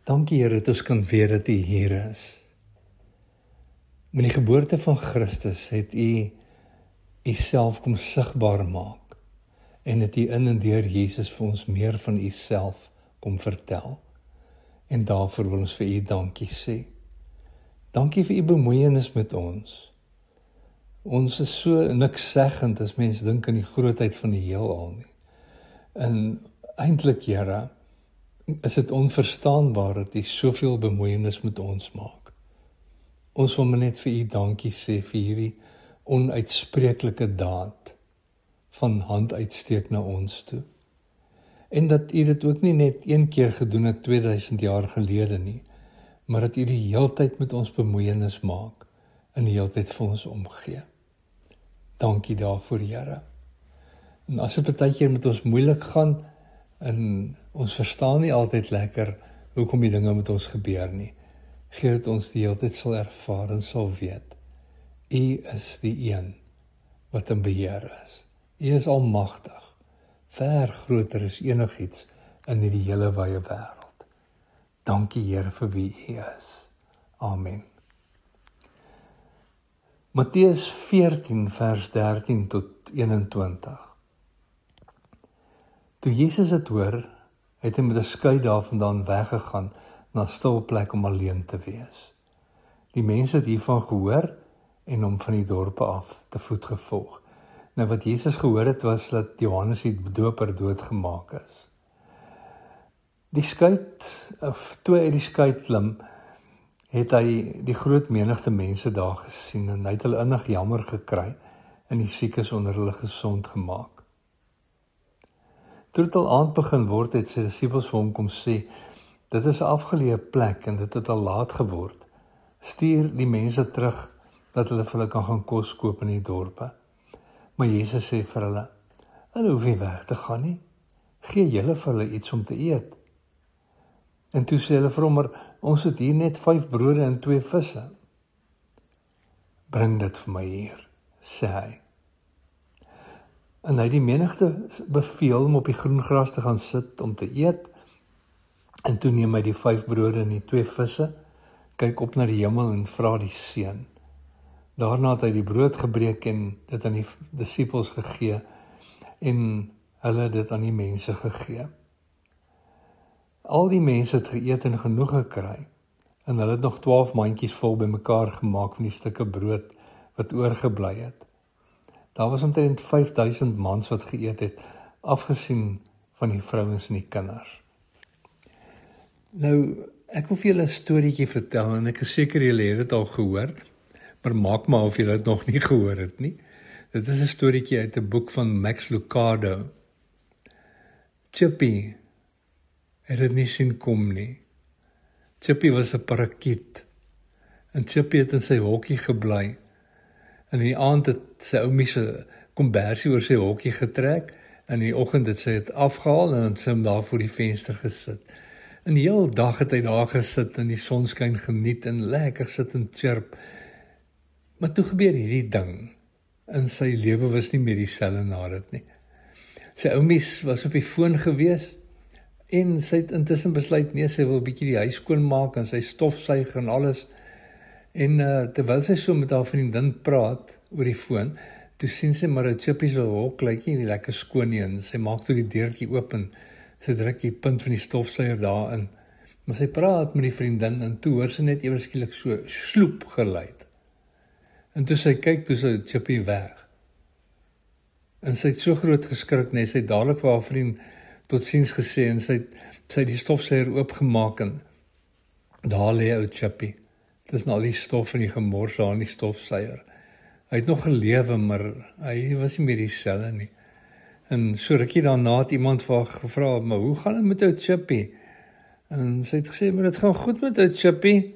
Dankie Here dat ons kan weet dat U hier is. Met die geboorte van Christus het U Uself kom sigbaar maak en het U in en deur Jesus vir ons meer van Uself kom vertel. En daarvoor wil ons vir U dankie sê. Dankie vir U bemoeienis met ons. Ons is so nikszeggend as mens dink aan die grootheid van die heelal nie. En eintlik, Here, is dit onverstaanbaar dat U soveel bemoeienis met ons maak. Ons wil net vir U dankie sê vir hierdie onuitspreeklike daad van hand uitsteek na ons toe. En dat U dit ook nie net een keer gedoen het 2000 jaar gelede nie, maar dat U die heeltyd met ons bemoeienis maak en die heeltyd vir ons omgee. Dankie daarvoor, Here. En as dit partykeer met ons moeilik gaan en ons verstaan nie altyd lekker hoekom die dinge met ons gebeur nie, gee dat ons die hele tyd sal ervaar en sal weet, U is die een wat in beheer is. U is almagtig, ver groter as enigiets in hierdie hele wye wêreld. Dankie Here vir wie U is. Amen. Matteus 14 vers 13 tot 21. Toe Jesus het hoor, het hy met 'n skei daarvandaan weggegaan na 'n stil plek om alleen te wees. Die mense het hiervan gehoor en hom van die dorpe af te voet gevolg. Nou wat Jesus gehoor het was dat Johannes die Doper doodgemaak is. Die skuit, of toe uit die skuit klim, het hy die groot menigte mense daar gesien en hy het hulle innig jammer gekry en die siekes onder hulle gesond gemaak. Toe dit al aand begin word, het sy disippels vir hom kom sê, dit is 'n afgeleë plek en dit het al laat geword. Stuur die mense terug, dat hulle vir hulle kan gaan kos koop in die dorpe. Maar Jesus sê vir hulle hoef nie weg te gaan nie. Gee julle vir hulle iets om te eet. En toe sê hulle vir hom, maar ons het hier net 5 brode en 2 visse. Bring dit vir my hier, sê hy. En hy die menigte beveel om op die groen gras te gaan sit om te eet. En toe neem hy die 5 brode en die 2 visse, kyk op na die hemel en vra die seun. Daarna het hy die brood gebreek en dit aan die disippels gegee en hulle dit aan die mense gegee. Al die mense het geëet en genoeg gekry en hulle het nog 12 mandjies vol bymekaar gemaak van die stukke brood wat oorgebly het. Daar was omtrent 5000 mans wat geëet het, afgesien van die vrouens en die kinders. Nou, ek wil vir julle 'n storieetjie vertel en ek is seker julle het dit al gehoor, maar maak maar of julle dit nog nie gehoor het nie. Dit is 'n storieetjie uit 'n boek van Max Lucado. Chippy het dit nie sien kom nie. Chippy was 'n parakiet en Chippy het in sy hokkie gebly. En in die aand het sy oumie se kombersie oor sy hokkie getrek en in die oggend het sy dit afgehaal en sy hom daar voor die venster gesit. En die hele dag het hy daar gesit en die sonskyn geniet en lekker sit en chirp. Maar toe gebeur hierdie ding en sy lewe was nie meer dieselfde na dit nie. Sy oumies was op die foon gewees en sy het intussen besluit, nee, sy wil 'n bietjie die huis skoon maak en sy stofsuig en alles. En terwyl sy so met haar vriendin praat oor die foon, toe sien sy maar 'n Chippy se hok lyk nie lekker skoon nie en sy maak toe die deurtjie oop en sy druk die punt van die stofsuier daarin. Maar sy praat met die vriendin en toe hoor sy net ewe skielik so sloep geluid. En toe sy kyk, toe sy Chippy weg. En sy het so groot geskrik, nee, sy het dadelik vir haar vriend totsiens gesê en sy het die stofsuier oopgemaak en daar lê ou Chippy. Tussen al die stof en die gemors daar in die stofsuier. Hy het nog gelewe, maar hy was nie meer dieselfde nie. En so rukkie daarna het iemand vir haar gevra, maar hoe gaan dit met ou Chippy? En sy het gesê, maar dit gaan goed met ou Chippy,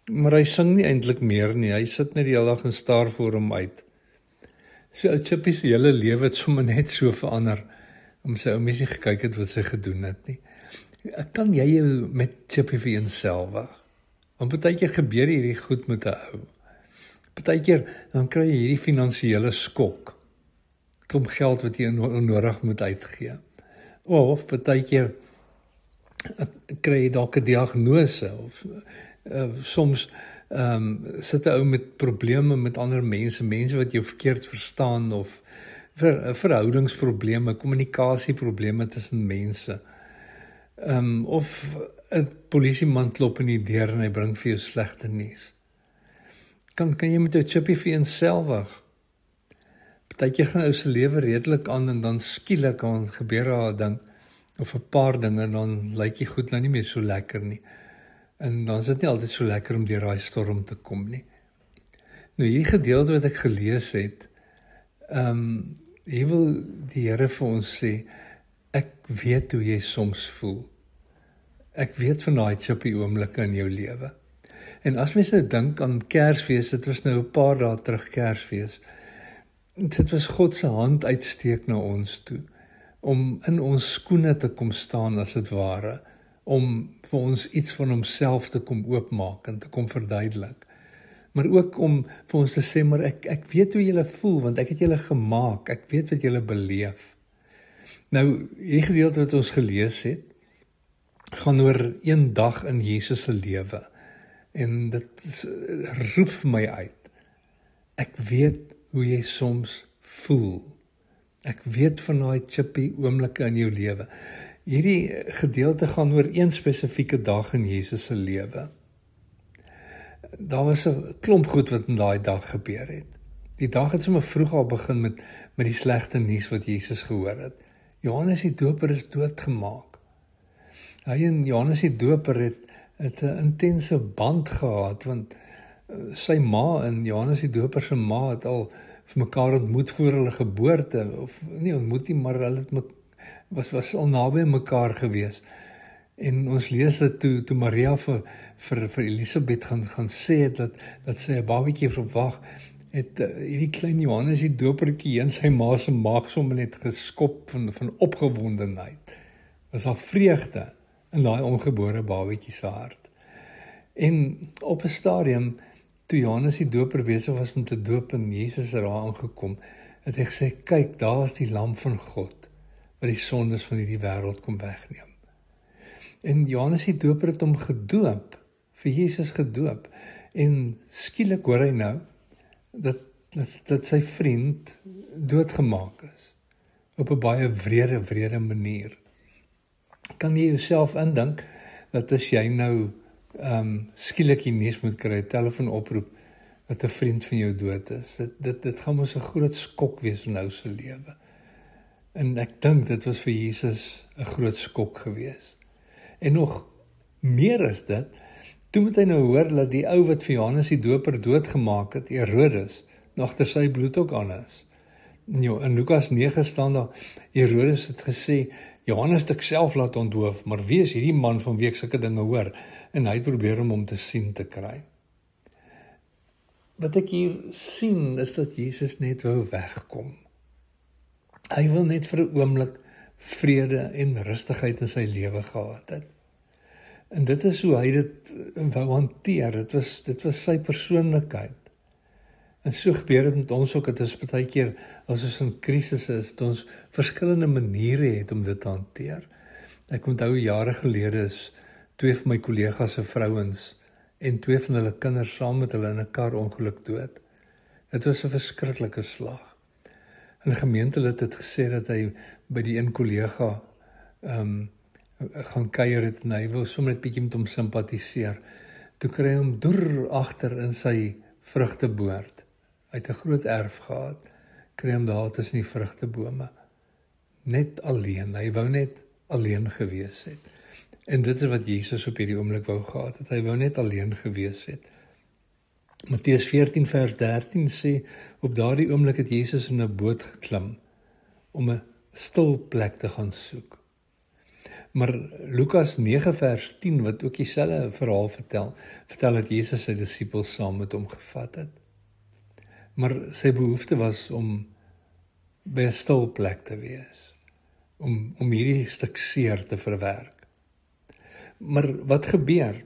maar hy sing nie eintlik meer nie, hy sit net die hele dag en staar voor hom uit. So ou Chippy se hele lewe het sommer net so verander, om sy oumies nie gekyk het wat sy gedoen het nie. Kan jy jou met Chippy vir eenselwig? Want partykeer gebeur hierdie goed met 'n ou. Partykeer dan kry jy hierdie finansiële skok. Klomp geld wat jy onnodig moet uitgee. Of partykeer kry jy dalk 'n diagnose of soms sit 'n ou met probleme met ander mense wat jou verkeerd verstaan of verhoudingsprobleme, kommunikasieprobleme tussen mense. Of 'n polisieman klop in die deur en hy bring vir jou slegte nuus. Kan jy met jou chippie vir eenselwig? Partykeer gaan ou se lewe redelik aan en dan skielik dan gebeur daar 'n ding of 'n paar dinge, dan lyk die goed nou nie meer so lekker nie. En dan is dit nie altyd so lekker om deur daai storm te kom nie. Nou hierdie gedeelte wat ek gelees het, hier wil die Here vir ons sê, ek weet hoe jy soms voel. Ek weet van daai chippie oomblikke in jou lewe. En as mens nou dink aan Kersfees, dit was nou 'n paar dae terug Kersfees, dit was God se hand uitsteek na ons toe, om in ons skoene te kom staan as dit ware, om vir ons iets van homself te kom oopmaak en te kom verduidelik. Maar ook om vir ons te sê, maar ek weet hoe julle voel, want ek het julle gemaak, ek weet wat julle beleef. Nou, hierdie gedeelte wat ons gelees het, gaan oor een dag in Jesus se lewe. En dit roep vir my uit. Ek weet hoe jy soms voel. Ek weet van daai chippie oomblikke in jou lewe. Hierdie gedeelte gaan oor een spesifieke dag in Jesus se lewe. Daar was 'n klomp goed wat in daai dag gebeur het. Die dag het sommer vroeg al begin met die slegte nuus wat Jesus gehoor het. Johannes die Doper is doodgemaak. Hy en Johannes die Doper het 'n intense band gehad, want sy ma en Johannes die Doper se ma het al vir mekaar ontmoet voor hulle geboorte, of nie ontmoet nie, maar hulle was al naby mekaar gewees. En ons lees dit toe Maria vir Elisabeth gaan sê dat sy 'n babatjie verwag, het hierdie klein Johannes die Dopertjie in sy ma se maag sommer net geskop van opgewondenheid. Was daar vreugde in daai ongebore babatjie se hart. En op 'n stadium, toe Johannes die Doper besig was om te doop en Jesus daar aangekom, het hy gesê, kyk, daar is die lam van God, wat die sondes van hierdie wêreld kom wegneem. En Johannes die Doper het hom gedoop, vir Jesus gedoop, en skielik hoor hy nou, dat sy vriend doodgemaak is, op 'n baie wrede manier. Kan jy jouself indink, dat as jy nou skielik die nuus moet kry, telefoonoproep, dat 'n vriend van jou dood is, dit gaan mos 'n groot skok wees in nou se lewe. En ek dink dit was vir Jesus 'n groot skok gewees. En nog meer is dit, toe moet hy nou hoor dat die ou wat vir Johannes die Doper doodgemaak het, Herodes, nog agter sy bloed ook aan is. In Lukas 9 staan daar, Herodes het gesê, Johannes het ek self laat onthoof, maar wie is hierdie man van wie ek sulke dinge hoor? En hy het probeer om hom te sien te kry. Wat ek hier sien, is dat Jesus net wou wegkom. Hy wil net vir 'n oomblik vrede en rustigheid in sy lewe gehad het. En dit is hoe hy dit wou hanteer, dit was sy persoonlikheid. En so gebeur dit met ons ook, dat ons baie keer, as ons in krisis is, dat ons verskillende maniere het om dit te hanteer. Ek onthou jare gelede is 2 van my kollegas se vrouens en 2 van hulle kinders saam met hulle in 'n kar-ongeluk dood. Dit was 'n verskriklike slag. En 'n gemeentelid het gesê dat hy by die een kollega gaan kuier het, en hy wil sommer net bietjie met hom simpatiseer. Toe kry hy hom deur agter in sy vrugteboord. Hy het 'n groot erf gehad, kry hom daar tussen die vrugtebome. Net alleen, hy wou net alleen gewees het. En dit is wat Jesus op hierdie oomblik wou gehad het, hy wou net alleen gewees het. Matteus 14 vers 13 sê, op daardie oomblik het Jesus in 'n boot geklim, om 'n stil plek te gaan soek. Maar Lukas 9 vers 10, wat ook dieselfde verhaal vertel dat Jesus sy disippels saam met hom gevat het. Maar sy behoefte was om by 'n stil plek te wees, om hierdie stuk seer te verwerk. Maar wat gebeur?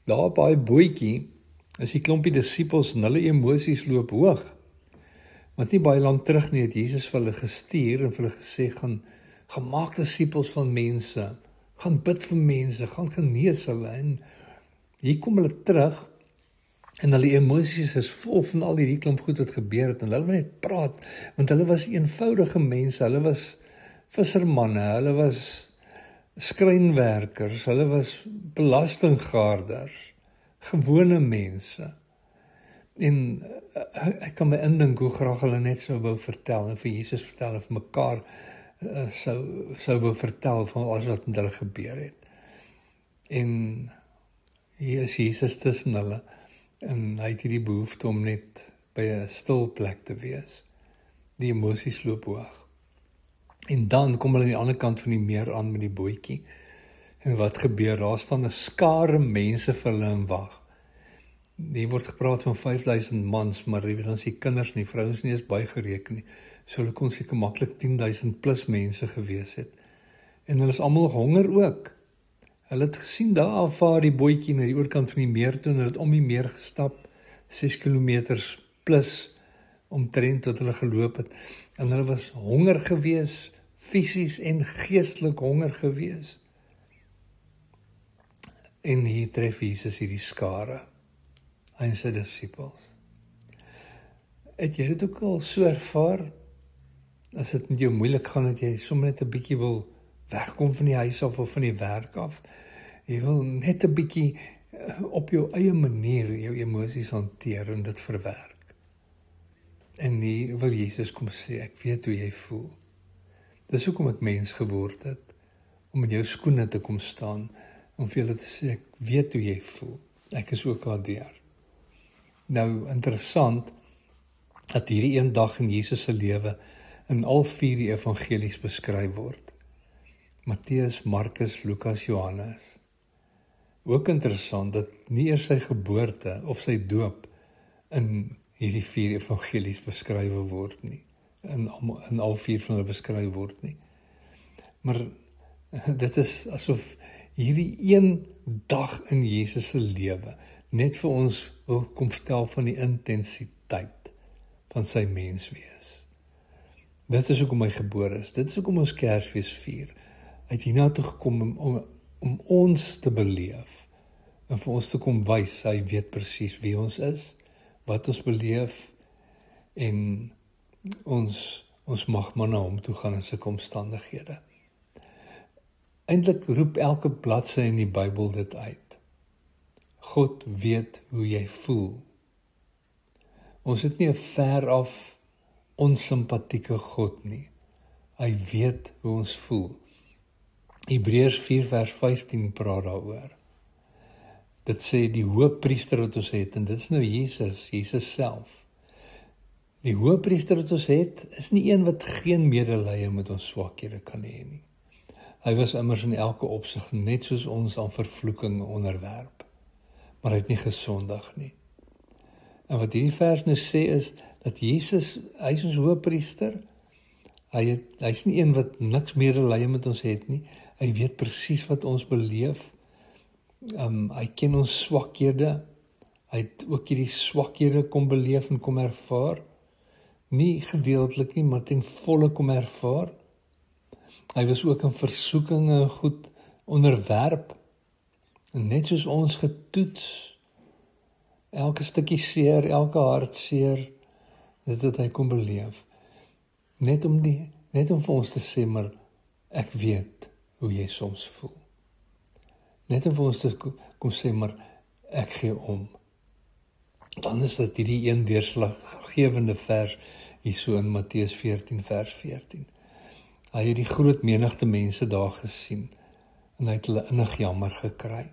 Daar op daai bootjie is die klompie disippels en hulle emosies loop hoog. Want nie baie lank terug nie het Jesus vir hulle gestuur en vir hulle gesê, gaan maak disippels van mense, gaan bid vir mense, gaan genees hulle, en hier kom hulle terug, en hulle emosies is vol van al hierdie klomp goed wat gebeur het, en hulle wil net praat, want hulle was eenvoudige mense, hulle was vissermanne, hulle was skrynwerkers, hulle was belastinggaarders, gewone mense, en ek kan my indink hoe graag hulle net sou wou vertel, en vir Jesus vertel, en vir mekaar sou wou vertel van alles wat met hulle gebeur het. En hier is Jesus tussen hulle, en hy het hierdie behoefte om net by 'n stil plek te wees. Die emosies loop hoog. En dan kom hulle aan die ander kant van die meer aan met die bootjie. En wat gebeur? Daar staan 'n skare mense vir hulle in wag. Hier word gepraat van 5000 mans, maar jy weet ons die kinders en die vrouens nie eens bygereken nie. So hulle kon seker maklik 10,000 plus mense gewees het. En hulle is almal honger ook. Hulle het gesien daar afvaar die bootjie na die oorkant van die meer toe, en hulle het om die meer gestap, 6 kilometers plus omtrent tot hulle geloop het. En hulle was honger gewees, fisies en geestelik honger gewees. En hier tref Jesus hierdie skare, hy en sy disippels. Het jy dit ook al so ervaar? As dit met jou moeilik gaan, dat jy sommer net 'n bietjie wil wegkom van die huis af of van die werk af. Jy wil net 'n bietjie op jou eie manier jou emosies hanteer en dit verwerk. En nie wil Jesus kom sê, ek weet hoe jy voel. Dis hoekom ek mens geword het, om in jou skoene te kom staan, om vir julle te sê, ek weet hoe jy voel. Ek is ook al deur. Nou, interessant, dat hierdie een dag in Jesus se lewe in al 4 die evangelies beskryf word. Matteus, Markus, Lukas, Johannes. Ook interessant dat nie eers sy geboorte of sy doop in hierdie 4 evangelies beskryf word nie. In al 4 van hulle beskryf word nie. Maar dit is asof hierdie een dag in Jesus se lewe net vir ons wil kom vertel van die intensiteit van sy menswees. Dit is hoekom hy gebore is. Dit is hoekom ons Kersfees vier. Hy het hierna toe gekom om ons te beleef en vir ons te kom wys. Hy weet presies wie ons is, wat ons beleef, en ons mag maar na hom toe gaan in sulke omstandighede. Eintlik roep elke bladsy in die Bybel dit uit. God weet hoe jy voel. Ons het nie 'n ver af onsympathieke God nie. Hy weet hoe ons voel. Hebreërs 4 vers 15 praat daaroor. Dit sê die hoëpriester wat ons het, en dit is nou Jesus self. Die hoëpriester wat ons het, is nie een wat geen medelee met ons swakhede kan hê nie. Hy was immers in elke opsig net soos ons aan vervloeking onderwerp, maar hy het nie gesondig nie. En wat hierdie vers nou sê is, dat Jesus, hy is ons hoëpriester, hy is nie een wat niks medelee met ons het nie, hy weet presies wat ons beleef, hy ken ons swakhede, hy het ook hierdie swakhede kom beleef en kom ervaar, nie gedeeltelik nie, maar ten volle kom ervaar. Hy was ook in versoekinge goed onderwerp, en net soos ons getoets, elke stukkie seer, elke hartseer, dit het hy kom beleef. Net om vir ons te sê, maar ek weet hoe jy soms voel. Net om vir ons te kom sê, maar ek gee om. Dan is dit hierdie een deurslaggewende vers, hier so in Matteus 14 vers 14. Hy het die groot menigte mense daar gesien, en hy het hulle innig jammer gekry.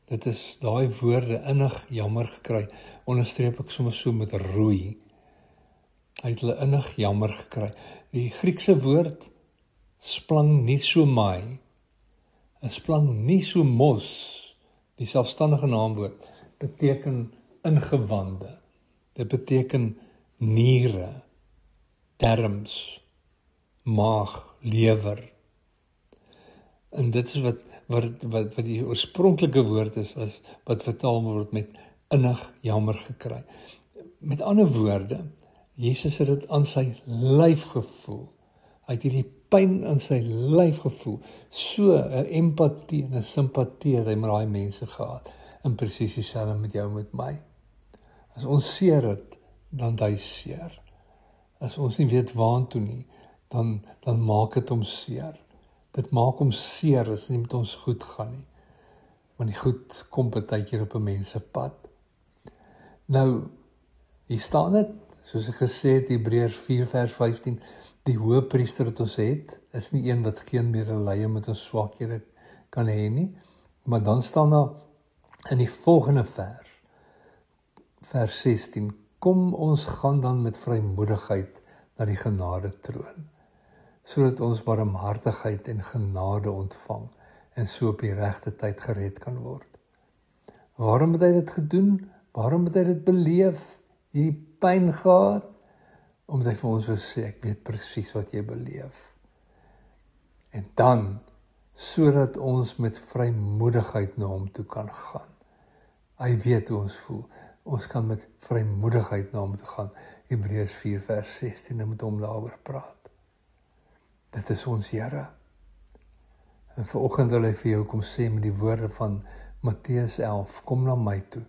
Dit is daai woorde, innig jammer gekry, onderstreep ek soms so met rooi. Hy het hulle innig jammer gekry. Die Griekse woord, splagnisomai, splagnisomos, die selfstandige naamwoord, beteken ingewande. Dit beteken niere, darmes, maag, lewer. En dit is wat die oorspronklike woord is, as wat vertaal word met innig jammer gekry. Met ander woorde, Jesus het dit aan sy lyf gevoel. Hy het hierdie pyn in sy lyf gevoel. So 'n empatie en 'n simpatie het hy met daai mense gehad. En presies dieselfde met jou en met my. As ons seer het, dan hy seer. As ons nie weet waantoe nie, dan maak dit hom seer. Dit maak hom seer as nie met ons goed gaan nie. Want die goed kom partykeer op 'n mens se pad. Nou, hier staan dit, soos ek gesê het, Hebreërs 4 vers 15, die hoëpriester wat ons het, is nie een wat geen medelee met ons swakhede kan hê nie, maar dan staan daar in die volgende vers 16, kom ons gaan dan met vrymoedigheid na die genade troon, sodat ons barmhartigheid en genade ontvang en so op die regte tyd gered kan word. Waarom het hy dit gedoen? Waarom het hy dit beleef? Hierdie pyn gehad? Omdat hy vir ons wil sê, ek weet presies wat jy beleef. En dan, sodat ons met vrymoedigheid na hom toe kan gaan. Hy weet hoe ons voel. Ons kan met vrymoedigheid na hom toe gaan. Hebreërs 4 vers 16, en met hom daaroor praat. Dit is ons Here. En vanoggend wil hy vir jou kom sê met die woorde van Matteus 11, kom na my toe.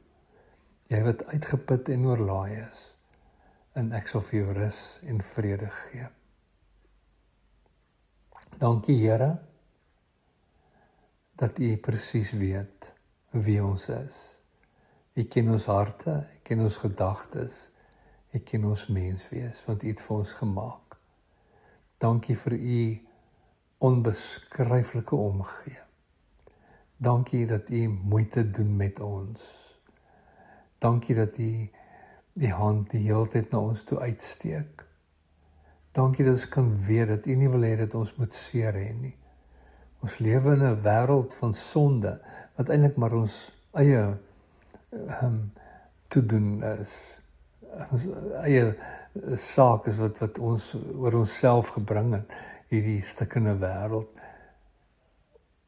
Jy wat uitgeput en oorlaai is, en ek sal vir jou rus en vrede gee. Dankie Here, dat U presies weet wie ons is. U ken ons harte, U ken ons gedagtes, U ken ons menswees, want U het vir ons gemaak. Dankie vir U onbeskryflike omgee. Dankie dat U moeite doen met ons. Dankie dat U die hand die hele tyd na ons toe uitsteek. Dankie dat ons kan weet dat U nie wil hê dat ons moet seer hê nie. Ons lewe in 'n wêreld van sonde, wat eintlik maar ons eie toedoen is. Ons eie saak is wat ons oor onsself gebring het, hierdie stikkende wêreld.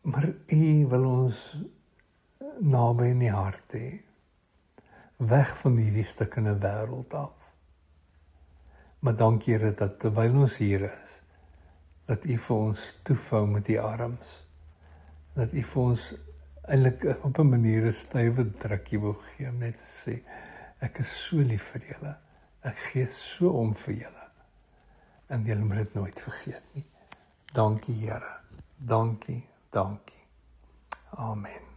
Maar U wil ons naby in die hart hê. Weg van hierdie stikkende wêreld af. Maar dankie Here dat terwyl ons hier is, dat U vir ons toevou met U arms. Dat U vir ons eintlik op 'n manier 'n stywe drukkie wil gee om net te sê, ek is so lief vir julle. Ek gee so om vir julle. En julle moet dit nooit vergeet nie. Dankie Here. Dankie, dankie. Amen.